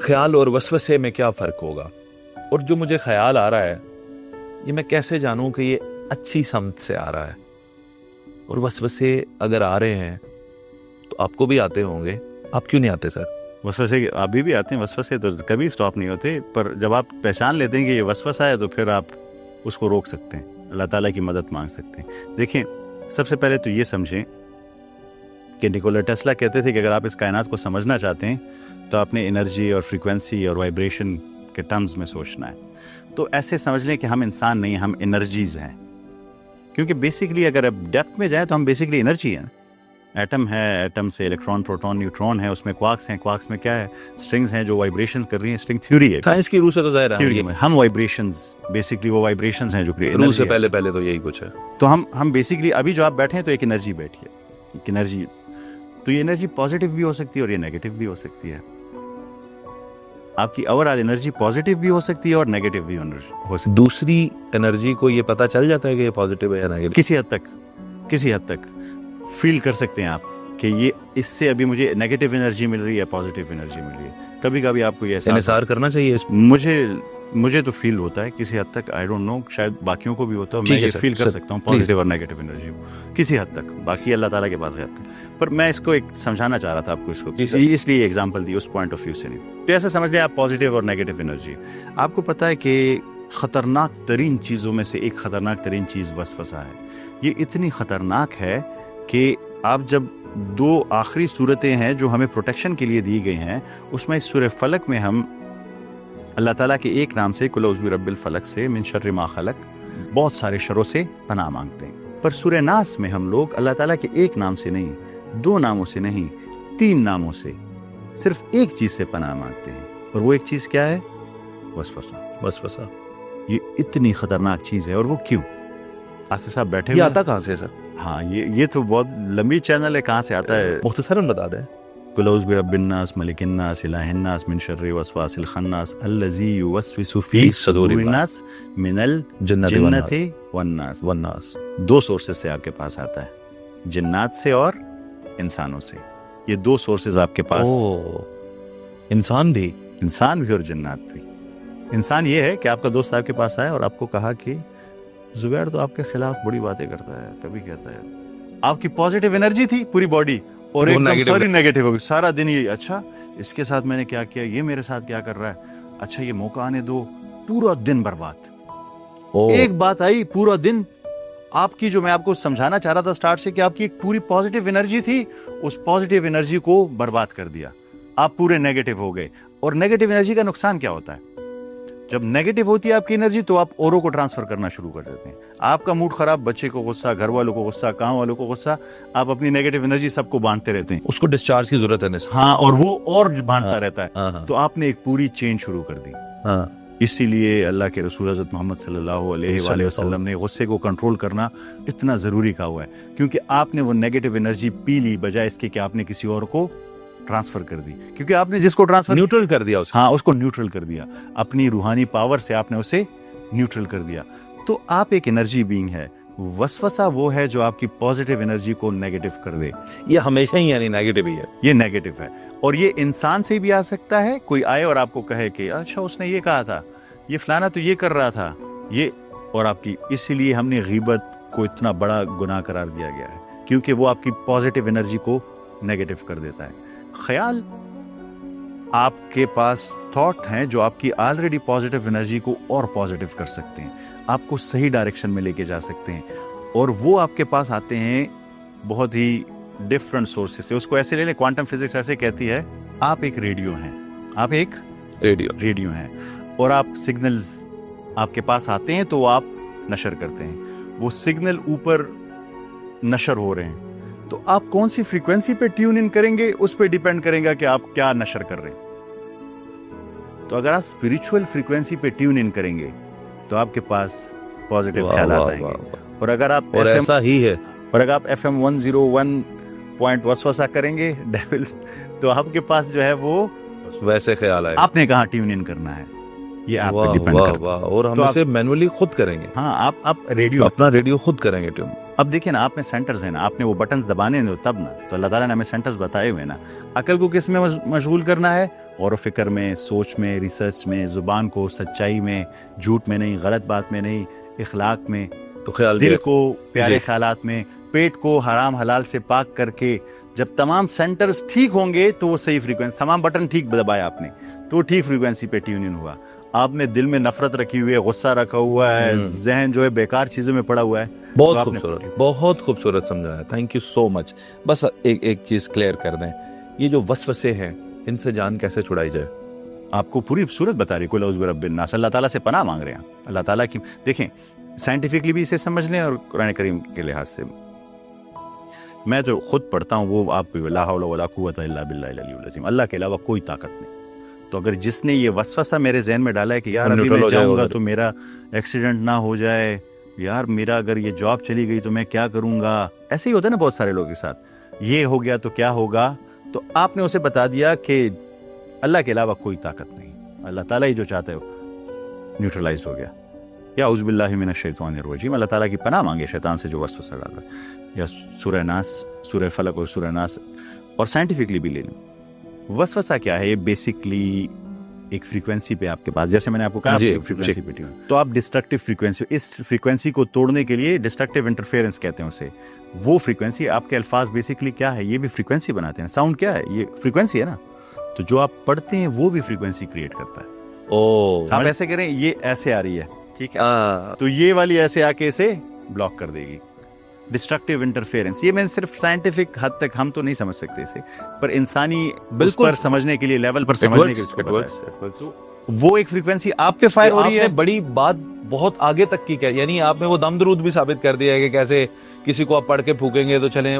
ख्याल और वसवसे में क्या फ़र्क होगा, और जो मुझे ख्याल आ रहा है ये मैं कैसे जानूं कि ये अच्छी समझ से आ रहा है, और वसवसे अगर आ रहे हैं तो आपको भी आते होंगे, आप क्यों नहीं आते सर? वसवसे अभी भी आते हैं, वसवसे तो कभी स्टॉप नहीं होते, पर जब आप पहचान लेते हैं कि ये वसवसा है तो फिर आप उसको रोक सकते हैं, अल्लाह ताला की मदद मांग सकते हैं। देखिए, सबसे पहले तो ये समझें कि निकोला टेस्ला कहते थे कि अगर आप इस कायनात को समझना चाहते हैं तो आपने एनर्जी और फ्रीक्वेंसी और वाइब्रेशन के टर्म्स में सोचना है। तो ऐसे समझ लें कि हम इंसान नहीं, हम एनर्जीज़ हैं, क्योंकि बेसिकली अगर अब डेप्थ में जाए तो हम बेसिकली एनर्जी हैं। एटम है, एटम से इलेक्ट्रॉन, प्रोटॉन, न्यूट्रॉन है, उसमें क्वार्क्स हैं, क्वार्क्स में क्या है, स्ट्रिंग्स हैं जो वाइब्रेशन कर रही हैं, स्ट्रिंग थ्योरी है। साइंस की रूह से तो जाहिर है थ्योरी में हम वाइब्रेशंस, बेसिकली वो वाइब्रेशंस हैं जो रूह से पहले तो यही कुछ है। तो हम बेसिकली अभी जो आप बैठे हैं तो एक एनर्जी बैठी है, एक एनर्जी। तो ये एनर्जी पॉजिटिव भी हो सकती है और ये नेगेटिव भी हो सकती है। आपकी ओवरऑल एनर्जी पॉजिटिव भी हो सकती है और नेगेटिव भी हो सकती है। दूसरी एनर्जी को ये पता चल जाता है कि ये पॉजिटिव है या नेगेटिव? किसी हद तक फील कर सकते हैं आप कि ये इससे अभी मुझे नेगेटिव एनर्जी मिल रही है, पॉजिटिव एनर्जी मिल रही है। कभी कभी आपको ये इंसार करना चाहिए। मुझे तो फील होता है किसी हद तक, आई डोंट नो, शायद बाकियों को भी होता है, मैं ये फील कर सकता हूँ पॉजिटिव और नेगेटिव एनर्जी किसी हद तक, बाकी अल्लाह ताला के पास है। पर मैं इसको एक समझाना चाह रहा था आपको, इसको इसलिए एग्जांपल दी उस पॉइंट ऑफ व्यू से नहीं। तो ऐसे समझ लिया आप पॉजिटिव और नेगेटिव एनर्जी। आपको पता है कि खतरनाक तरीन चीज़ों में से एक खतरनाक तरीन चीज़ वसवसा है। ये इतनी खतरनाक है कि आप जब दो आखिरी सूरतें हैं जो हमें प्रोटेक्शन के लिए दी गई हैं, उसमें इस सूरह फलक में हम अल्लाह ताला के एक नाम से कुल औज़ु बिरब्बिल फलक से मिन शर्रि मा खलक बहुत सारे शरों से पनाह मांगते हैं। पर सूरह नास में हम लोग अल्लाह ताला के एक नाम से नहीं, दो नामों से नहीं, 3 नामों से सिर्फ एक चीज़ से पनाह मांगते हैं, और वो एक चीज़ क्या है? वसवसा। ये इतनी खतरनाक चीज़ है, और वो क्यों? आसिफ साहब बैठे हुए, आता कहाँ से सर? हाँ, ये तो बहुत लंबी चैनल है, कहाँ से आता है मुख्तसरन बता दें। कुल औज़ु बिरब्बिन्नास मलिकिन्नास इलाहिन्नास मिन शर्रि वस्वासिल खन्नास अल्लज़ी युवस्विसु फ़ी सुदूरिन्नास मिनल जिन्नति वन्नास। 2 सोर्सेस से आपके पास आता है, जिन्नात से और इंसानों से। ये 2 सोर्सेज आपके पास। इंसान भी और जिन्नात भी। इंसान ये है कि आपका दोस्त आपके पास आया और आपको कहा कि जुबैर तो आपके खिलाफ बड़ी बातें करता है, कभी कहता है। आपकी पॉजिटिव एनर्जी थी पूरी बॉडी, और एकदम सारी नेगेटिव हो गई। सारा दिन ये, अच्छा इसके साथ मैंने क्या किया, ये मेरे साथ क्या कर रहा है, अच्छा ये मौका आने दो, पूरा दिन बर्बाद। एक बात आई, पूरा दिन आपकी, जो मैं आपको समझाना चाह रहा था स्टार्ट से, कि आपकी एक पूरी पॉजिटिव एनर्जी थी, उस पॉजिटिव एनर्जी को बर्बाद कर दिया, आप पूरे नेगेटिव हो गए। और नेगेटिव एनर्जी का नुकसान क्या होता है? जब नेगेटिव होती है आपकी एनर्जी तो आप औरों को ट्रांसफर करना शुरू कर देते हैं। आपका मूड खराब, बच्चे को गुस्सा, घर वालों को गुस्सा, काम वालों को गुस्सा, आप अपनी नेगेटिव एनर्जी सबको बांटते रहते हैं। उसको डिस्चार्ज की जरूरत है। हाँ, और वो और बांटता रहता है। तो आपने एक पूरी चेन शुरू कर दी। इसीलिए अल्लाह के रसूल हज़रत मोहम्मद सल्लल्लाहु अलैहि वसल्लम ने गुस्से को कंट्रोल करना इतना ज़रूरी कहा हुआ है, क्योंकि आपने वो नेगेटिव एनर्जी पी ली बजाय इसके कि आपने किसी और को ट्रांसफर कर दी। क्योंकि आपने जिसको ट्रांसफर, न्यूट्रल कर दिया उसको। हाँ, उसको न्यूट्रल कर दिया, अपनी रूहानी पावर से आपने उसे न्यूट्रल कर दिया। तो आप एक एनर्जी बीइंग है। वसवसा वो है जो आपकी पॉजिटिव एनर्जी को नेगेटिव कर दे। ये हमेशा ही यानी नेगेटिव ही है। ये नेगेटिव है, और ये इंसान से भी आ सकता है। कोई आए और आपको कहे कि अच्छा उसने ये कहा था, ये फलाना तो ये कर रहा था, ये, और आपकी, इसीलिए हमने गीबत को इतना बड़ा गुनाह करार दिया गया है, क्योंकि वो आपकी पॉजिटिव एनर्जी को नेगेटिव कर देता है। ख्याल, आपके पास थॉट हैं जो आपकी ऑलरेडी पॉजिटिव एनर्जी को और पॉजिटिव कर सकते हैं, आपको सही डायरेक्शन में लेके जा सकते हैं, और वो आपके पास आते हैं बहुत ही डिफरेंट सोर्सेस से। उसको ऐसे ले लें, क्वांटम फिजिक्स ऐसे कहती है, आप एक रेडियो हैं, आप एक रेडियो हैं, और आप सिग्नल्स आपके पास आते हैं तो आप नशर करते हैं। वो सिग्नल ऊपर नशर हो रहे हैं, तो आप कौन सी फ्रीक्वेंसी पे ट्यून इन करेंगे उस पे डिपेंड करेगा कि आप क्या नशर कर रहे हैं। तो अगर आप स्पिरिचुअल फ्रीक्वेंसी पे ट्यून इन करेंगे तो आपके पास पॉजिटिव ख्याल आएंगे, और अगर आप ऐसा ही है, और अगर आप FM 101 पॉइंट वसवसा करेंगे डेविल, तो आपके पास जो है वो वैसे ख्याल आएगा। आपने कहाँ ट्यून इन करना है, ये आप पे डिपेंड करता है। और हम इसे मैनुअली खुद करेंगे। हाँ, आप रेडियो, अपना रेडियो खुद करेंगे ट्यून। अब देखिए ना, आप में सेंटर्स हैं ना, आपने वो बटन्स दबाने हैं तब ना, तो अल्लाह ताला ने हमें सेंटर्स बताए हुए ना। अकल को किस में मशगूल करना है? गौर व फिक्र में, सोच में, रिसर्च में, ज़ुबान को सच्चाई में, झूठ में नहीं, गलत बात में नहीं, इखलाक में, तो ख्याल दिल दिया। को प्यारे जी। ख्यालात में, पेट को हराम हलाल से पाक करके जब तमाम सेंटर्स ठीक होंगे तो वो सही फ्रीक्वेंसी, तमाम बटन ठीक दबाया आपने तो ठीक फ्रीक्वेंसी पे ट्यून इन हुआ। आपने दिल में नफरत रखी हुई है, गुस्सा रखा हुआ है, जहन जो है बेकार चीजों में पड़ा हुआ है, तो बहुत आपने खूबसूरत, बहुत खूबसूरत समझाया, थैंक यू सो मच। बस एक चीज क्लियर कर दें, ये जो वसवसे हैं इनसे जान कैसे छुड़ाई जाए? आपको पूरी सूरत बता रही, कुल औज़ु बिरब्बिन्नास, अल्लाह ताला से पनाह मांग रहे हैं। अल्लाह ताला की देखें, साइंटिफिकली भी इसे समझ लें और कुरान करीम के लिहाज से। मैं जो खुद पढ़ता हूँ वो आप ला हौला वला कुव्वता इल्ला बिल्लाहिल अलिय्युल अज़ीम, अल्लाह के अलावा कोई ताकत नहीं। तो अगर जिसने ये वसवसा मेरे जहन में डाला है कि यार अभी न्यूट्रल मैं हो जाए जाऊंगा उधर। तो मेरा एक्सीडेंट ना हो जाए, यार मेरा अगर ये जॉब चली गई तो मैं क्या करूंगा, ऐसे ही होता है ना बहुत सारे लोगों के साथ, ये हो गया तो क्या होगा। तो आपने उसे बता दिया कि अल्लाह के अलावा कोई ताकत नहीं, अल्लाह ताला ही जो चाहता है वो न्यूट्रलाइज हो गया। या उज़ बिल्लाहि मिनश शैतानिर रजीम, अल्लाह ताला की पनाह मांगे शैतान से जो वसवसा डाल रहा है। या सूरह नास, सूरह फलक और सूरह नास, और साइंटिफिकली भी ले लें, वसवसा क्या है? ये बेसिकली एक फ्रीक्वेंसी पे आपके पास, जैसे मैंने आपको कहा जी, फ्रीक्वेंसी पे ट्यून, तो आप डिस्ट्रक्टिव फ्रीक्वेंसी, इस फ्रीक्वेंसी को तोड़ने के लिए डिस्ट्रक्टिव इंटरफेरेंस कहते हैं उसे। वो फ्रीक्वेंसी, आपके अल्फाज बेसिकली क्या है, ये भी फ्रीक्वेंसी बनाते हैं। साउंड क्या है? ये फ्रीक्वेंसी है ना। तो जो आप पढ़ते हैं वो भी फ्रीक्वेंसी क्रिएट करता है। ओ आप ऐसे करें, ये ऐसे आ रही है, ठीक है, तो ये वाली ऐसे आके इसे ब्लॉक कर देगी। डिस्ट्रक्टिव इंटरफेरेंस, ये मैं सिर्फ साइंटिफिक हद तक हम तो नहीं समझ सकते इसे, पर इंसानी उस बिल्कुल। पर समझने के लिए, लेवल पर समझने के लिए इसको बताया है। वो एक फ्रीक्वेंसी आप पे फायर हो रही है। आपने बड़ी बात बहुत आगे तक की क्या, यानी आपने वो दम दरूद भी साबित कर दिया है कि कैसे किसी को आप पढ़ के फूकेंगे तो चलें,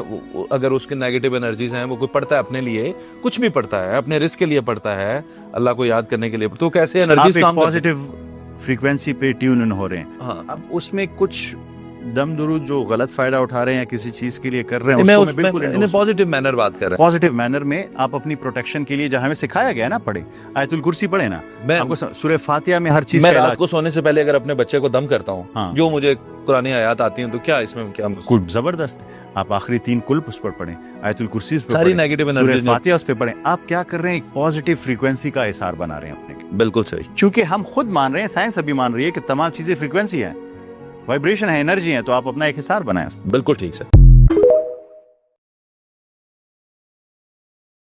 अगर उसके नेगेटिव एनर्जीज हैं, वो कोई पढ़ता है अपने लिए, कुछ भी पढ़ता है अपने रिस्क के लिए पढ़ता है, अल्लाह को याद करने के लिए, तो कैसे एनर्जीज काम पॉजिटिव फ्रीक्वेंसी पे ट्यून इन हो रहे हैं। हाँ, अब उसमें कुछ दम दुरूद जो गलत फायदा उठा रहे हैं या किसी चीज के लिए कर रहे हैं, मैं उसको उस मैं बिल्कुल इन्हें पॉजिटिव मैनर बात कर रहा पॉजिटिव मैनर में आप अपनी प्रोटेक्शन के लिए, जहां हमें सिखाया गया है ना, पढ़े आयतुल कुर्सी पढ़े ना, मैं आपको सूरह फातिहा में हर चीज मैं का रात इलाज। को सोने से पहले अगर अपने बच्चे को दम करता हूँ, हाँ। जो मुझे कुरानी आयत आती हैं, तो क्या इसमें क्या कुल जबरदस्त। आप आखिरी 3 कुल उस पर पढ़ें, आयतुल कुर्सी उस पर सारी पढ़ें, नेगेटिव सूरह एनर्जी फातिहा उस पर पढ़ें। आप क्या कर रहे हैं? एक पॉजिटिव फ्रीक्वेंसी का हिसार बना रहे हैं अपने। बिल्कुल सही। क्योंकि हम खुद मान रहे हैं, साइंस अभी मान रही है कि तमाम चीजें फ्रीक्वेंसी है, वाइब्रेशन है, एनर्जी है, तो आप अपना एक हिसार बनाएं। बिल्कुल ठीक से।